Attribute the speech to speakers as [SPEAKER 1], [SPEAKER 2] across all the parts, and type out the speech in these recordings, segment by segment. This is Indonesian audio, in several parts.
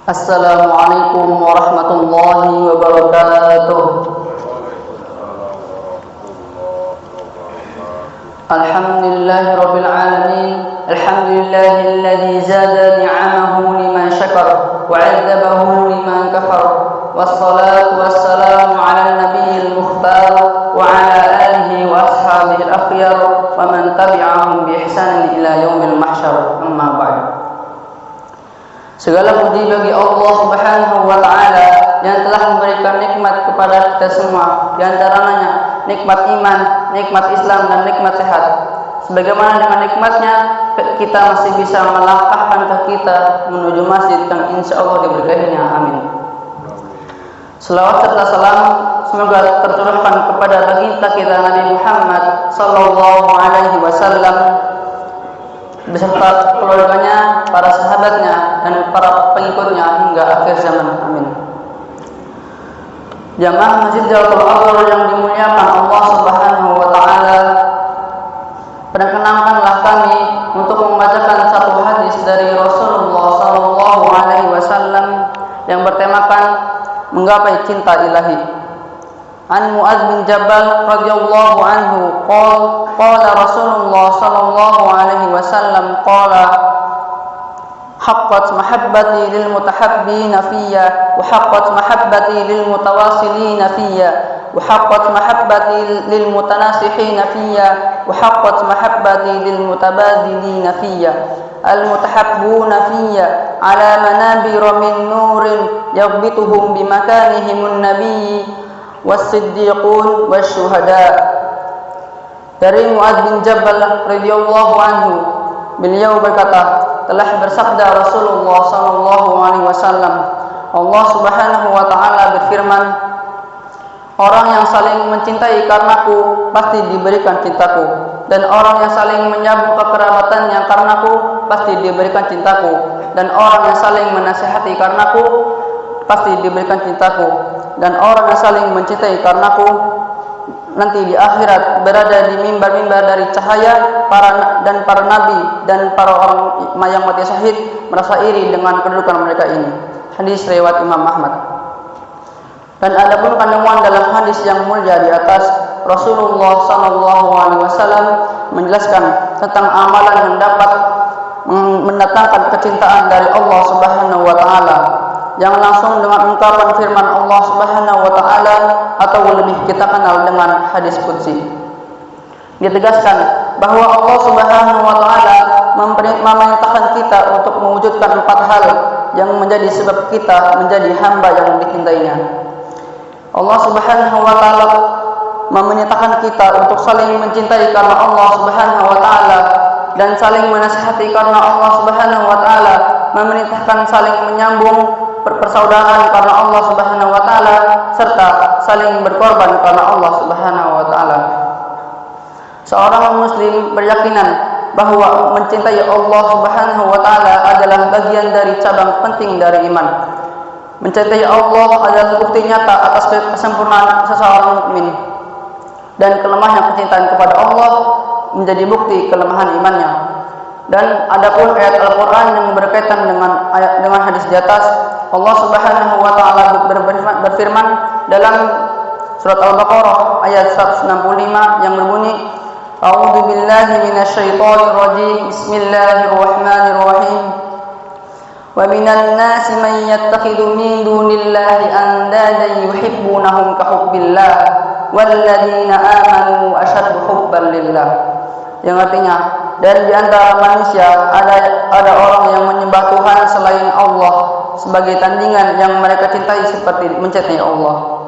[SPEAKER 1] Assalamualaikum warahmatullahi wabarakatuh. Alhamdulillahi rabbil alamin. Alhamdulillahilladzi zada ni'amahu liman syakar wa 'adzabahu liman kafar. Wassalatu wassalamu 'ala nabiyil mukhtar wa 'ala alihi wa ashabihi al-akhyar wa man tabi'ahum bi ihsanin ila yaumil mahsyar. Amma ba'd. Segala puji bagi Allah Subhanahu wa taala yang telah memberikan nikmat kepada kita semua, di antaranya nikmat iman, nikmat Islam dan nikmat sehat. Sebagaimana dengan nikmatnya kita masih bisa melangkahkan kaki kita menuju masjid yang insyaallah diberkahinya. Amin. Selawat serta salam semoga tercurahkan kepada baginda kita Nabi Muhammad sallallahu alaihi wasallam beserta keluarganya, para sahabatnya, dan para pengikutnya hingga akhir zaman. Amin. Jamaah Masjid Jalalatul Adhar yang dimuliakan Allah Subhanahu wa taala, perkenankanlah kami untuk membacakan satu hadis dari Rasulullah sallallahu alaihi wasallam yang bertemakan menggapai cinta ilahi. An Mu'adz bin Jabal radhiyallahu anhu qala Rasulullah sallallahu alaihi wasallam qala haqqat mahabbati lil mutahabbina fiyya wa haqqat mahabbati lil mutawassilina fiyya wa haqqat mahabbati lil mutanasihina fiyya wa haqqat mahabbati lil mutabadilina fiyya al mutahabbuna fiyya ala manabir min nurin yaghbituhum bi makanihimun nabiyyi was-siddiqun wasyuhada. Dari Mu'adz bin Jabal radhiyallahu anhu, beliau berkata, telah bersabda Rasulullah sallallahu alaihi wasallam, Allah Subhanahu wa taala berfirman, orang yang saling mencintai karenaku pasti diberikan cintaku, dan orang yang saling menyambung kekerabatannya karenaku pasti diberikan cintaku, dan orang yang saling menasihati karenaku pasti diberikan cintaku, dan orang yang saling mencintai karenaku nanti di akhirat berada di mimbar-mimbar dari cahaya para nabi dan para orang yang mati syahid merasa iri dengan kedudukan mereka ini. Hadis riwayat Imam Ahmad. Dan adapun kandungan dalam hadis yang mulia di atas, Rasulullah sallallahu alaihi wasallam menjelaskan tentang amalan yang dapat mendatangkan kecintaan dari Allah Subhanahu wa taala, yang langsung dengan ungkapan firman Allah Subhanahu wa taala atau lebih kita kenal dengan hadis qudsi. Ditegaskan bahwa Allah Subhanahu wa taala memerintahkan kita untuk mewujudkan 4 hal yang menjadi sebab kita menjadi hamba yang dicintainya. Allah Subhanahu wa taala memerintahkan kita untuk saling mencintai karena Allah Subhanahu wa taala dan saling menasihati karena Allah Subhanahu wa taala, memerintahkan saling menyambung persaudaraan karena Allah Subhanahu wa taala, serta saling berkorban karena Allah Subhanahu wa taala. Seorang muslim berkeyakinan bahwa mencintai Allah Subhanahu wa taala adalah bagian dari cabang penting dari iman. Mencintai Allah adalah bukti nyata atas kesempurnaan seseorang mukmin, dan kelemahnya kecintaan kepada Allah menjadi bukti kelemahan imannya. Dan adapun ayat Al-Qur'an yang berkaitan dengan hadis di atas, Allah Subhanahu wa taala berfirman dalam surat Al-Baqarah ayat 165 yang berbunyi, A'udzu billahi minasyaitonir rajim. Bismillahirrahmanirrahim. Wa minan nasi man yattakhidhu min dunillahi andadan yuhibbunahum ka hubbillah walladzina amanu asyaddu hubban lillah. Yang artinya, dan di antara manusia ada orang yang menyembah Tuhan selain Allah sebagai tandingan yang mereka cintai seperti mencintai Allah.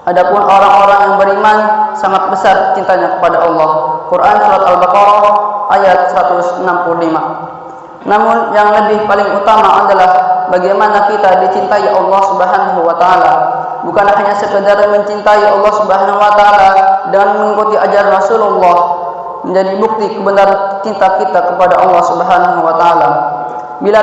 [SPEAKER 1] Adapun orang-orang yang beriman sangat besar cintanya kepada Allah. Quran surat Al-Baqarah ayat 165. Namun yang lebih paling utama adalah bagaimana kita dicintai Allah Subhanahu wa taala. Bukan hanya sekedar mencintai Allah Subhanahu wa taala dan mengikuti ajaran Rasulullah menjadi bukti kebenaran cinta kita kepada Allah Subhanahu wa taala. Bila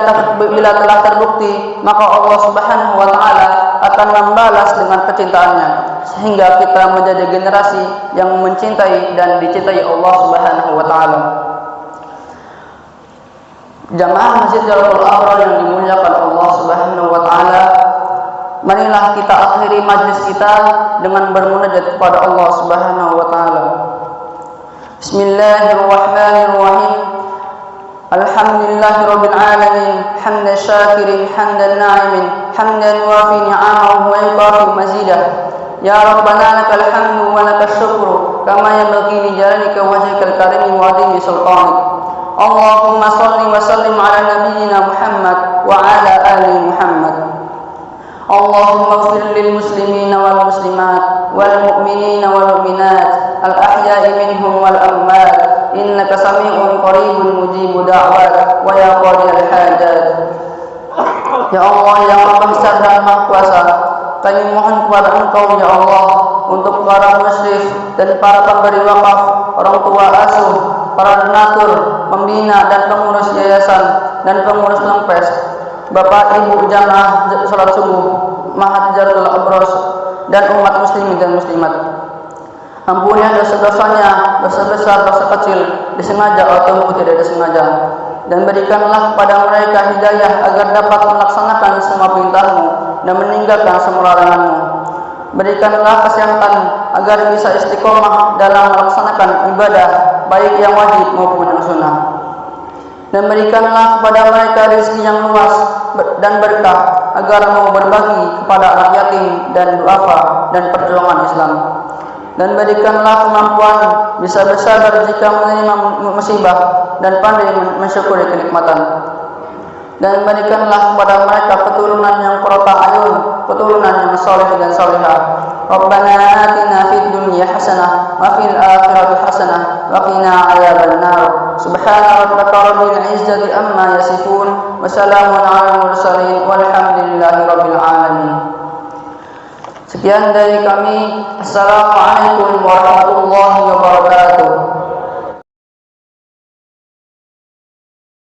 [SPEAKER 1] telah terbukti, maka Allah Subhanahu wa taala akan membalas dengan kecintaannya sehingga kita menjadi generasi yang mencintai dan dicintai Allah Subhanahu wa taala. Jamaah Masjid Jalalatul Abrar yang dimuliakan Allah Subhanahu wa taala, marilah kita akhiri majlis kita dengan bermunajat kepada Allah Subhanahu wa taala. Bismillahirrahmanirrahim. Alhamdulillahirabbil alamin, hamdan syakirin, hamdan na'imin, hamdan wafi ni'amahu wa yukafi mazidah. Ya Rabbana lakal hamdu wa lakal syukru kama yanbaghi li jalalika wajhikal karim wa 'azimi sultanik. Allahumma shalli wa sallim ala nabiyyina Muhammad wa ala ali Muhammad. Allahumma ighfir lil muslimina wal muslimat wal mu'minina wal mu'minat al ahya'i minhum wal amwat innaka sami'un qaribun mujibu da'wat wa ya qadiyal hajat. Ya Allah yang Maha Besar dan Maha Kuasa, kami mohon kepada Engkau ya Allah untuk para musyrif dan para pemberi wakaf, orang tua asuh, para donatur, pembina dan pengurus yayasan dan pengurus lempes, Bapak Ibu jamaah salat subuh Mahat Jalalatul Abrar dan umat muslimin dan muslimat. Ampuni dosa-dosanya, dosa besar, dosa kecil, disengaja atau tidak disengaja, dan berikanlah kepada mereka hidayah agar dapat melaksanakan semua perintah-Mu dan meninggalkan semua larangan-Mu. Berikanlah kesehatan agar bisa istiqomah dalam melaksanakan ibadah baik yang wajib maupun yang sunnah. Dan berikanlah kepada mereka rezeki yang luas dan berkah agar mau berbagi kepada anak yatim dan duafa dan perjuangan Islam. Dan berikanlah kemampuan bisa bersabar jika menerima musibah dan pandai mensyukuri kenikmatan. Dan berikanlah kepada mereka keturunan yang qurrata ayun, keturunan yang saleh dan salihah. Rabbana atina fid dunya hasanah wa fil akhirati hasanah wa qina adzabannar. Subhana rabbika rabbil izzati amma yasifun wa salamun 'alal mursalin walhamdulillahi rabbil alamin. Sekian dari kami. Assalamualaikum